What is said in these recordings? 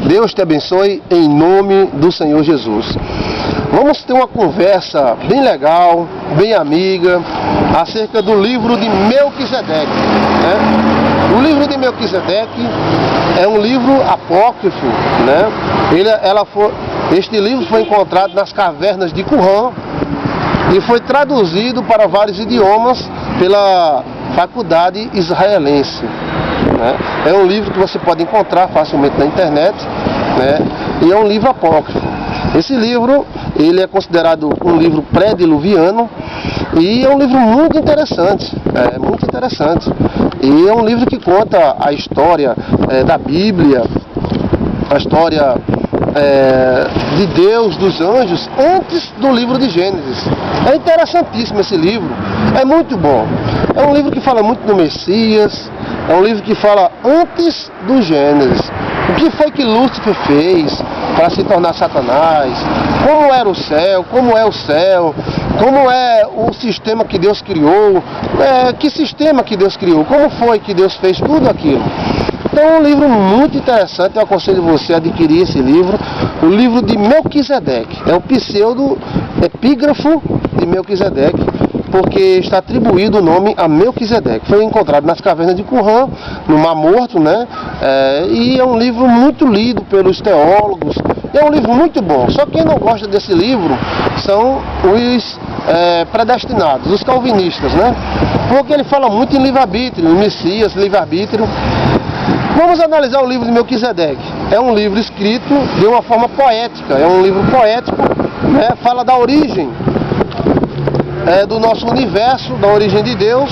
Deus te abençoe em nome do Senhor Jesus. Vamos ter uma conversa bem legal, bem amiga, acerca do livro de Melquisedeque, né? O livro de Melquisedeque é um livro apócrifo, né? Este livro foi encontrado nas cavernas de Qumran e foi traduzido para vários idiomas pela faculdade israelense, né? É um livro que você pode encontrar facilmente na internet, né? E é um livro apócrifo. Esse livro, ele é considerado um livro pré-diluviano e é um livro muito interessante, E é um livro que conta a história da Bíblia, a história de Deus, dos anjos, antes do livro de Gênesis. É interessantíssimo esse livro, é muito bom. É um livro que fala muito do Messias, é um livro que fala antes do Gênesis. O que foi que Lúcifer fez para se tornar Satanás? Como era o céu? Como é o céu? Como é o sistema que Deus criou? Que sistema que Deus criou? Como foi que Deus fez tudo aquilo? Então é um livro muito interessante, eu aconselho você a adquirir esse livro, o livro de Melquisedeque. É o pseudo-epígrafo de Melquisedeque, porque está atribuído o nome a Melquisedeque. Foi encontrado nas cavernas de Qumran, no Mar Morto, né? E é um livro muito lido pelos teólogos, é um livro muito bom. Só quem não gosta desse livro são os predestinados, os calvinistas, né? Porque ele fala muito em livre-arbítrio, em Messias, livre-arbítrio. Vamos analisar o livro de Melquisedeque. É um livro escrito de uma forma poética, é um livro poético, né? Fala da origem do nosso universo, da origem de Deus.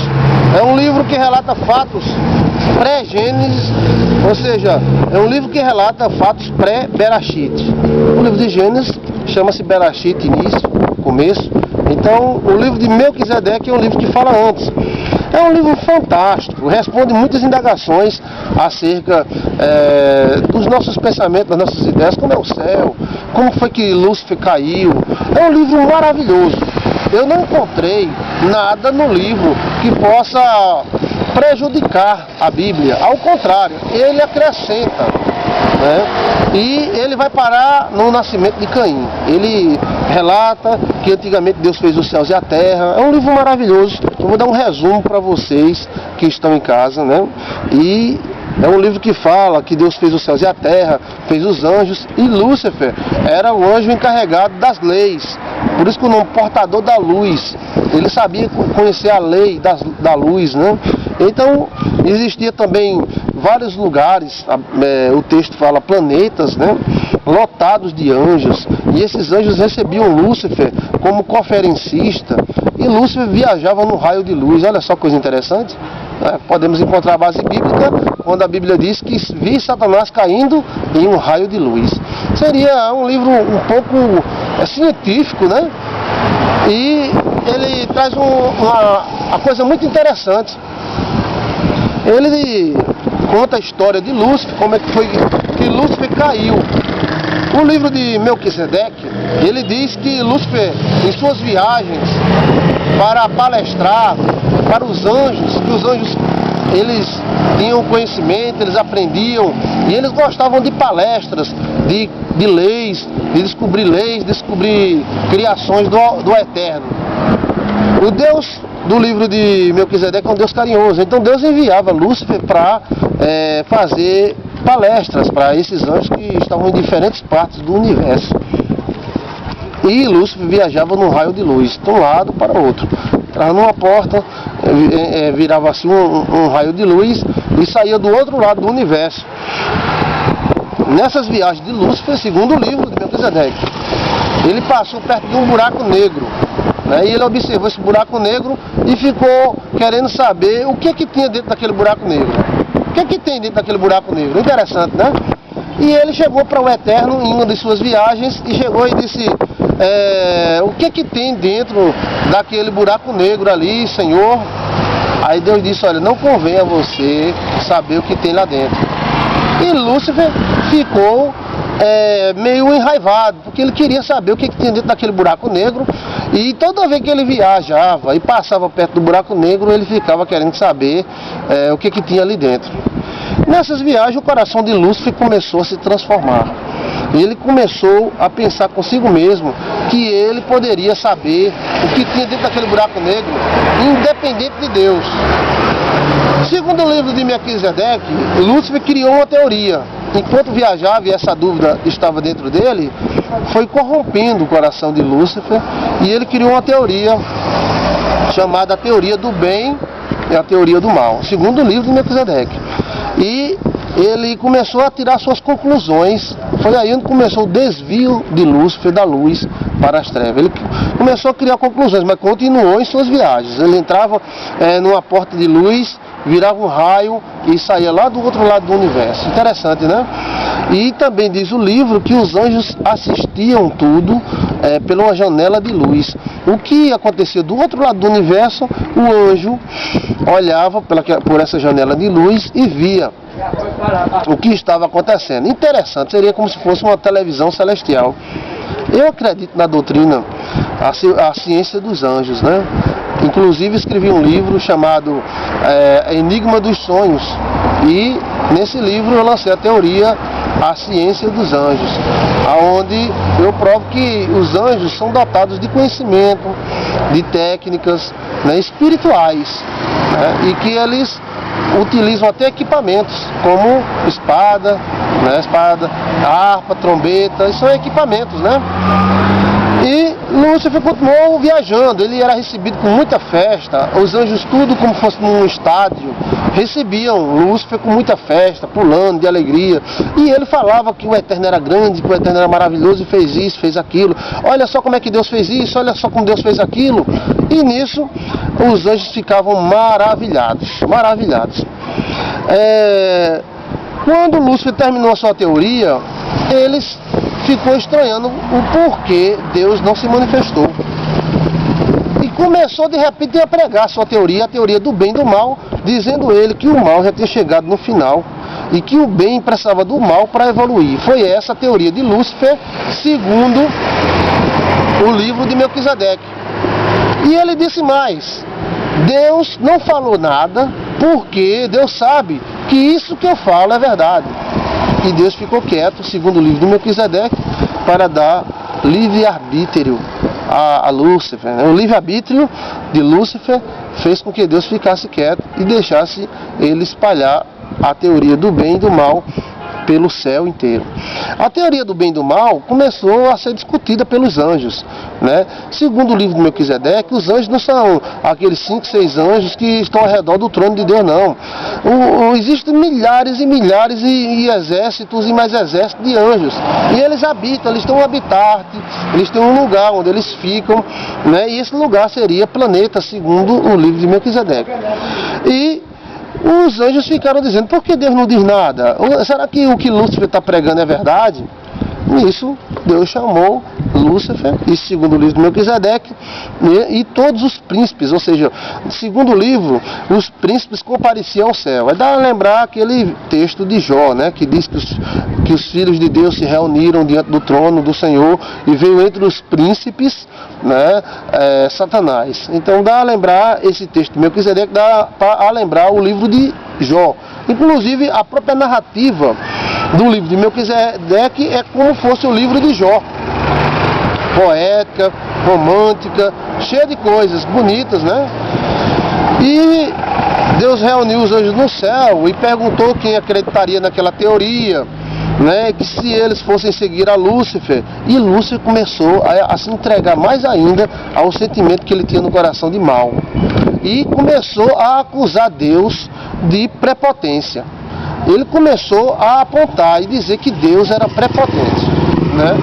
É um livro que relata fatos pré-Gênesis, ou seja, é um livro que relata fatos pré-Berachit. O livro de Gênesis chama-se Berachit, início, começo. Então, o livro de Melquisedeque é um livro que fala antes. É um livro fantástico, responde muitas indagações acerca dos nossos pensamentos, das nossas ideias, como é o céu, como foi que Lúcifer caiu. É um livro maravilhoso. Eu não encontrei nada no livro que possa prejudicar a Bíblia. Ao contrário, ele acrescenta, né? E ele vai parar no nascimento de Caim. Ele relata que antigamente Deus fez os céus e a terra. É um livro maravilhoso. Eu vou dar um resumo para vocês que estão em casa, né? E é um livro que fala que Deus fez os céus e a terra, fez os anjos, e Lúcifer era o anjo encarregado das leis. Por isso que o nome portador da luz. Ele sabia conhecer a lei da luz, né? Então, existia também vários lugares, o texto fala planetas, né? Lotados de anjos. E esses anjos recebiam Lúcifer como conferencista. E Lúcifer viajava no raio de luz. Olha só que coisa interessante. Podemos encontrar a base bíblica quando a Bíblia diz que vi Satanás caindo em um raio de luz. Seria um livro um pouco científico, né? E ele traz uma coisa muito interessante. Ele conta a história de Lúcifer, como é que foi que Lúcifer caiu. O livro de Melquisedeque, ele diz que Lúcifer, em suas viagens para palestrar para os anjos, que os anjos eles tinham conhecimento, eles aprendiam, e eles gostavam de palestras, de leis, descobrir criações do Eterno. O Deus do livro de Melquisedeque é um Deus carinhoso, então Deus enviava Lúcifer para fazer palestras para esses anjos que estavam em diferentes partes do universo. E Lúcifer viajava num raio de luz, de um lado para o outro. Entrava numa porta, virava assim um raio de luz e saía do outro lado do universo. Nessas viagens de Lúcifer, segundo o livro de Melquisedeque, ele passou perto de um buraco negro, né? E ele observou esse buraco negro e ficou querendo saber o que tinha dentro daquele buraco negro. O que tem dentro daquele buraco negro? Interessante, né? E ele chegou para o Eterno em uma de suas viagens e chegou e disse: o que tem dentro daquele buraco negro ali, Senhor? Aí Deus disse: olha, não convém a você saber o que tem lá dentro. E Lúcifer ficou meio enraivado, porque ele queria saber o que tinha dentro daquele buraco negro. E toda vez que ele viajava e passava perto do buraco negro, ele ficava querendo saber o que tinha ali dentro. Nessas viagens, o coração de Lúcifer começou a se transformar. Ele começou a pensar consigo mesmo que ele poderia saber o que tinha dentro daquele buraco negro, independente de Deus. Segundo o livro de Melquisedeque, Lúcifer criou uma teoria. Enquanto viajava e essa dúvida estava dentro dele, foi corrompendo o coração de Lúcifer e ele criou uma teoria chamada a teoria do bem e a teoria do mal, segundo o livro de Melquisedeque. E ele começou a tirar suas conclusões. Foi aí onde começou o desvio de Lúcifer da luz para as trevas. Ele começou a criar conclusões, mas continuou em suas viagens. Ele entrava numa porta de luz, virava um raio e saía lá do outro lado do universo. Interessante, né? E também diz o livro que os anjos assistiam tudo por uma janela de luz. O que acontecia do outro lado do universo, o anjo olhava por essa janela de luz e via o que estava acontecendo. Interessante, seria como se fosse uma televisão celestial. Eu acredito na doutrina, a ciência dos anjos, né? Inclusive escrevi um livro chamado Enigma dos Sonhos. E nesse livro eu lancei a teoria, a ciência dos anjos, aonde eu provo que os anjos são dotados de conhecimento, de técnicas, né, espirituais, né, e que eles utilizam até equipamentos como espada, harpa, trombeta, isso são equipamentos, né? E Lúcifer continuou viajando, ele era recebido com muita festa, os anjos tudo como fosse num estádio, recebiam Lúcifer com muita festa, pulando de alegria, e ele falava que o Eterno era grande, que o Eterno era maravilhoso e fez isso, fez aquilo, olha só como é que Deus fez isso, olha só como Deus fez aquilo, e nisso os anjos ficavam maravilhados. Quando Lúcifer terminou a sua teoria, eles ficou estranhando o porquê Deus não se manifestou. E começou de repente a pregar a sua teoria, a teoria do bem e do mal, dizendo ele que o mal já tinha chegado no final e que o bem precisava do mal para evoluir. Foi essa a teoria de Lúcifer, segundo o livro de Melquisedeque. E ele disse mais: Deus não falou nada porque Deus sabe que isso que eu falo é verdade. E Deus ficou quieto, segundo o livro de Melquisedeque, para dar livre-arbítrio a Lúcifer. O livre-arbítrio de Lúcifer fez com que Deus ficasse quieto e deixasse ele espalhar a teoria do bem e do mal pelo céu inteiro. A teoria do bem e do mal começou a ser discutida pelos anjos, né? Segundo o livro de Melquisedeque, os anjos não são aqueles 5, 6 anjos que estão ao redor do trono de Deus, não. Existem milhares e milhares e exércitos e mais exércitos de anjos. E eles habitam, eles têm um habitat, eles têm um lugar onde eles ficam, né? E esse lugar seria planeta, segundo o livro de Melquisedeque. E os anjos ficaram dizendo: por que Deus não diz nada? Será que o que Lúcifer está pregando é verdade? Nisso, Deus chamou Lúcifer, e segundo o livro de Melquisedeque, e todos os príncipes, ou seja, segundo o livro, os príncipes compareciam ao céu. É dar a lembrar aquele texto de Jó, né, que diz que os filhos de Deus se reuniram diante do trono do Senhor e veio entre os príncipes, né, Satanás. Então dá a lembrar esse texto de Melquisedeque, dá a lembrar o livro de Jó. Inclusive a própria narrativa do livro de Melquisedeque é como fosse o livro de Jó, poética, romântica, cheia de coisas bonitas, né? E Deus reuniu os anjos no céu e perguntou quem acreditaria naquela teoria, né, que se eles fossem seguir a Lúcifer. E Lúcifer começou a se entregar mais ainda ao sentimento que ele tinha no coração de mal, e começou a acusar Deus de prepotência. Ele começou a apontar e dizer que Deus era prepotente, né?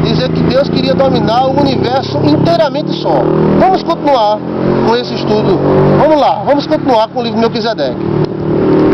Dizer que Deus queria dominar o universo inteiramente só. Vamos continuar com esse estudo. Vamos lá, vamos continuar com o livro de Melquisedeque.